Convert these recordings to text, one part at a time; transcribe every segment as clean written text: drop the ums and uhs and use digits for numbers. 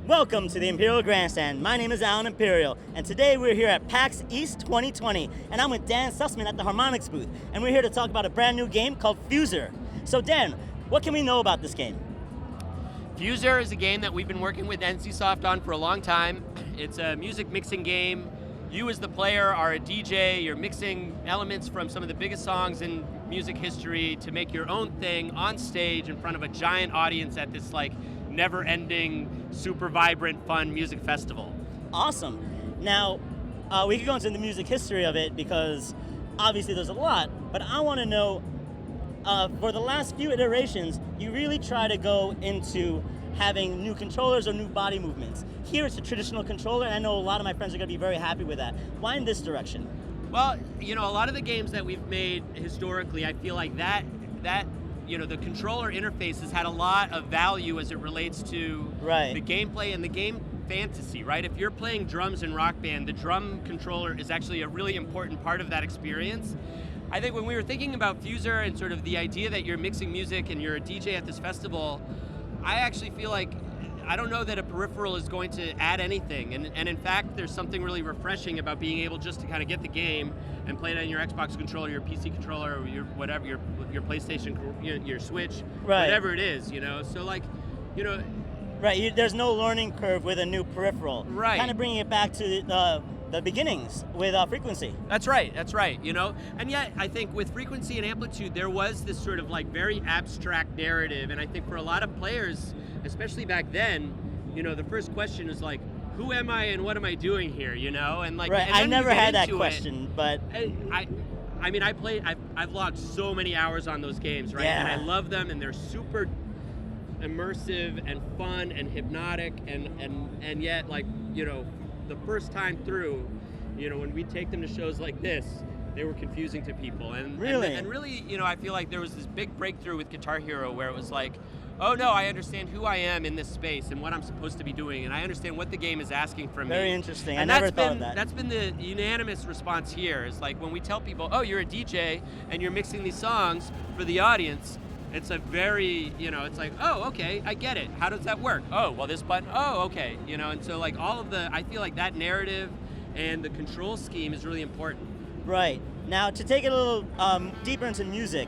Welcome to the Imperial Grandstand. My name is Alan Imperial, and today we're here at PAX East 2020, and I'm with Dan Sussman at the Harmonix booth, and we're here to talk about a brand new game called Fuser. So Dan, what can we know about this game? Fuser is a game that we've been working with NCSoft on for a long time. It's a music mixing game. You as the player are a DJ, you're mixing elements from some of the biggest songs in music history to make your own thing on stage in front of a giant audience at this never-ending, super vibrant, fun music festival. Awesome. Now, we could go into the music history of it because obviously there's a lot, but I want to know, for the last few iterations, you really try to go into having new controllers or new body movements. Here it's a traditional controller, and I know a lot of my friends are going to be very happy with that. Why in this direction? Well, a lot of the games that we've made historically, I feel like that the controller interface has had a lot of value as it relates to the gameplay and the game fantasy, right? If you're playing drums in Rock Band, the drum controller is actually a really important part of that experience. I think when we were thinking about Fuser and sort of the idea that you're mixing music and you're a DJ at this festival, I actually feel like I don't know that a peripheral is going to add anything, and in fact, there's something really refreshing about being able just to kind of get the game and play it on your Xbox controller, your PC controller, or your whatever, your PlayStation, your Switch, whatever it is, So Right, there's no learning curve with a new peripheral. Right. Kind of bringing it back to the beginnings with frequency. That's right, And yet, I think with frequency and amplitude, there was this sort of very abstract narrative, and I think for a lot of players, especially back then, the first question is who am I and what am I doing here, And right. and I never had that question, but I've logged so many hours on those games, right? Yeah. And I love them, and they're super immersive and fun and hypnotic, and yet the first time through, when we take them to shows like this, they were confusing to people. And really, I feel like there was this big breakthrough with Guitar Hero where it was oh no, I understand who I am in this space and what I'm supposed to be doing, and I understand what the game is asking from me. Very interesting. And I never thought of that. That's been the unanimous response here. Is when we tell people, oh, you're a DJ and you're mixing these songs for the audience. It's a very, it's oh, okay, I get it. How does that work? Oh, well, this button, oh, okay. And so all of I feel like that narrative and the control scheme is really important. Right. Now, to take it a little deeper into music,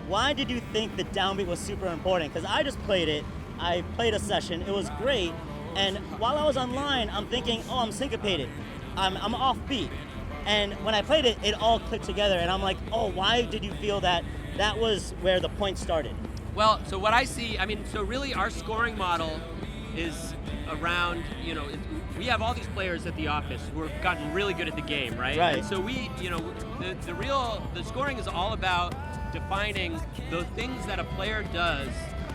why did you think the downbeat was super important? Because I just played it. I played a session. It was great. And while I was online, I'm thinking, oh, I'm syncopated. I'm offbeat. And when I played it, it all clicked together. And I'm like, oh, why did you feel that was where the point started? Well, so what I see, so really our scoring model is around, we have all these players at the office who have gotten really good at the game, right? Right. And so we, the scoring is all about defining the things that a player does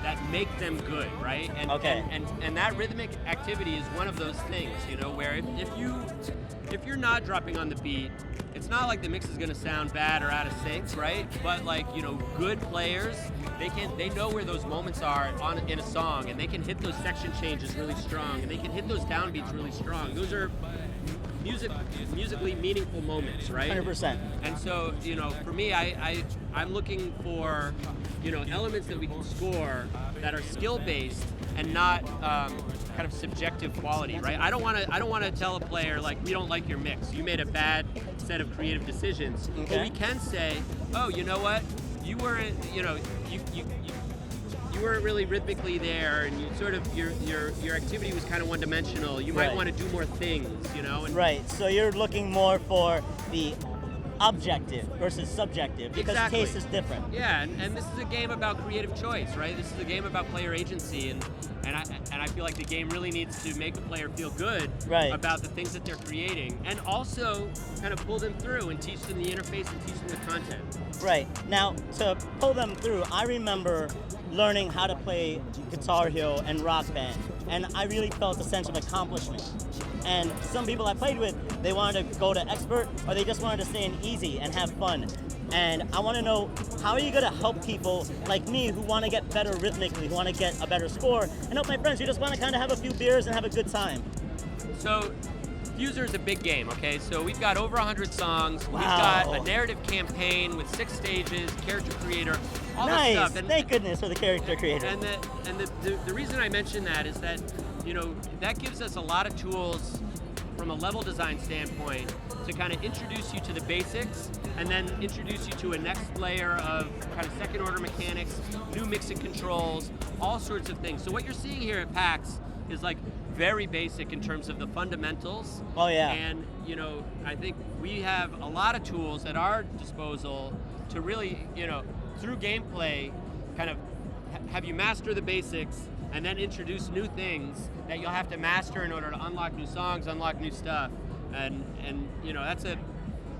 that make them good, right? And, okay. And that rhythmic activity is one of those things, where if you're not dropping on the beat, it's not like the mix is going to sound bad or out of sync, right? But good players, they know where those moments are in a song, and they can hit those section changes really strong, and they can hit those downbeats really strong. Those are musically meaningful moments, right? 100%. And so, for me, I'm looking for, elements that we can score that are skill-based and not kind of subjective quality, right? I don't want to tell a player we don't like your mix. You made a bad set of creative decisions. Okay. But we can say, oh, you know what? You weren't, you weren't really rhythmically there, and you sort of your activity was kind of one-dimensional. You might want to do more things, And right. So you're looking more for the objective versus subjective because exactly. taste is different. Yeah, and this is a game about creative choice, right? This is a game about player agency, and I feel like the game really needs to make the player feel good about the things that they're creating, and also kind of pull them through and teach them the interface and teach them the content. Right. Now, to pull them through, I remember learning how to play Guitar Hero and Rock Band, and I really felt a sense of accomplishment. And some people I played with, they wanted to go to expert, or they just wanted to stay in easy and have fun. And I want to know, how are you going to help people like me who want to get better rhythmically, who want to get a better score, and help my friends who just want to kind of have a few beers and have a good time? So Fuser is a big game, okay? So we've got over 100 songs. Wow. We've got a narrative campaign with 6 stages, character creator, all nice. this stuff. And, thank goodness for the character creator. And the reason I mention that is that, you know, that gives us a lot of tools from a level design standpoint to kind of introduce you to the basics and then introduce you to a next layer of kind of second order mechanics, new mixing controls, all sorts of things. So what you're seeing here at PAX is like very basic in terms of the fundamentals. Oh yeah. And you know, I think we have a lot of tools at our disposal to really, you know, through gameplay, kind of have you master the basics and then introduce new things that you'll have to master in order to unlock new songs, unlock new stuff. And you know,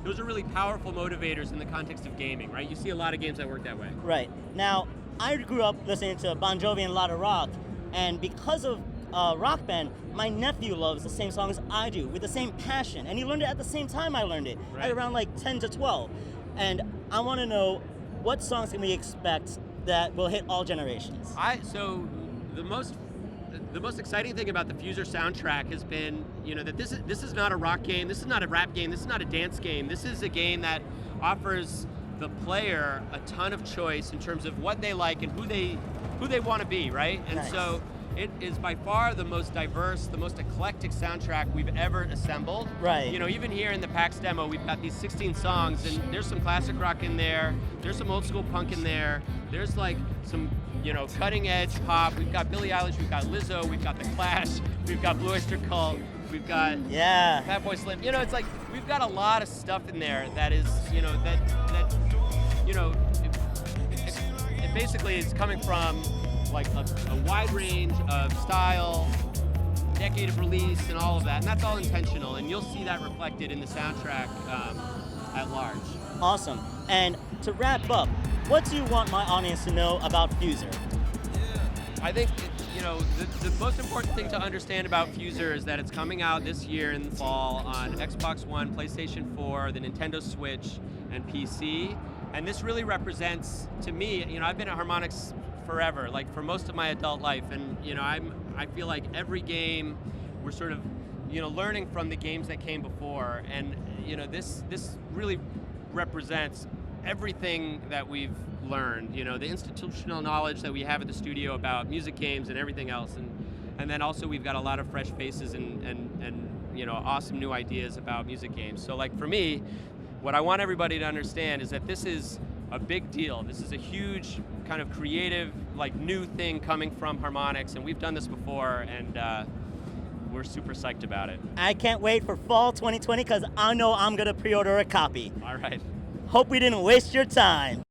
those are really powerful motivators in the context of gaming, right? You see a lot of games that work that way. Right. Now, I grew up listening to Bon Jovi and a lot of rock, and because of Rock Band, my nephew loves the same songs I do with the same passion, and he learned it at the same time I learned it, right. At around like 10 to 12. And I want to know, what songs can we expect that will hit all generations? So the most exciting thing about the Fuser soundtrack has been, you know, that this is not a rock game, this is not a rap game, this is not a dance game. This is a game that offers the player a ton of choice in terms of what they like and who they want to be, right? And nice. So it is by far the most diverse, the most eclectic soundtrack we've ever assembled. Right. You know, even here in the PAX demo, we've got these 16 songs, and there's some classic rock in there, there's some old school punk in there, there's like some, you know, cutting edge pop. We've got Billie Eilish, we've got Lizzo, we've got The Clash, we've got Blue Oyster Cult, we've got Fatboy Slim. You know, it's like we've got a lot of stuff in there that is, you know, that you know, it basically is coming from like a wide range of style, decade of release, and all of that, and that's all intentional, and you'll see that reflected in the soundtrack at large. Awesome. And to wrap up, what do you want my audience to know about Fuser? I think, you know, the most important thing to understand about Fuser is that it's coming out this year in the fall on Xbox One, PlayStation 4, the Nintendo Switch, and PC. And this really represents, to me, you know, I've been at Harmonix forever, like for most of my adult life, and you know, I feel like every game we're sort of, you know, learning from the games that came before, and you know, this really represents everything that we've learned, you know, the institutional knowledge that we have at the studio about music games and everything else, and then also we've got a lot of fresh faces and you know, awesome new ideas about music games. So like for me, what I want everybody to understand is that this is a big deal. This is a huge kind of creative, like new thing coming from Harmonix, and we've done this before, and we're super psyched about it. I can't wait for fall 2020 because I know I'm gonna pre-order a copy. All right. Hope we didn't waste your time.